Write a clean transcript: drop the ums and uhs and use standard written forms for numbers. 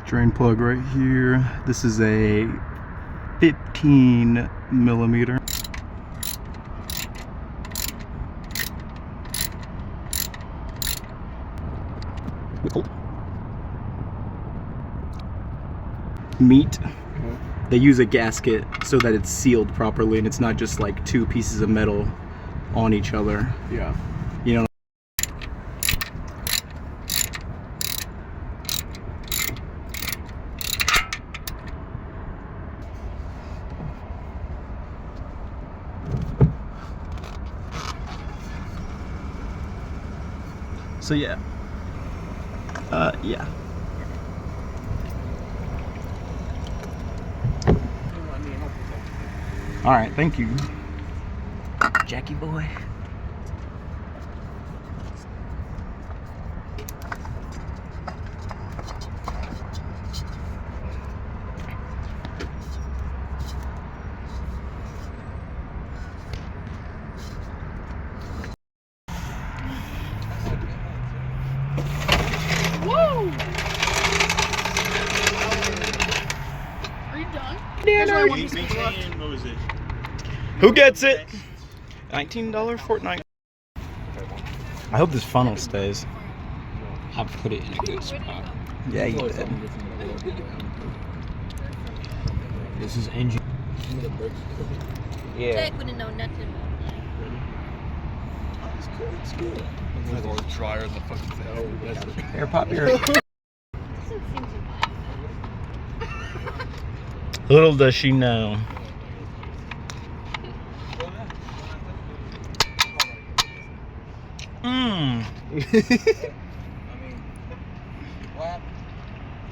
Drain plug right here. This is a 15 millimeter. Meat. They use a gasket so that it's sealed properly and it's not just like two pieces of metal on each other. Yeah. You know. So yeah. Yeah. All right, thank you, Jackie boy. Woo! Are you done? What was it? Who gets it? $19 Fortnite. I hope this funnel stays. I put it in a good spot. Yeah, you did. This is engine. Yeah. Jack wouldn't know nothing. It's good. It's good. It's drier than the fucking thing. Oh, that's it. Here, pop your. Little does she know. Mmm.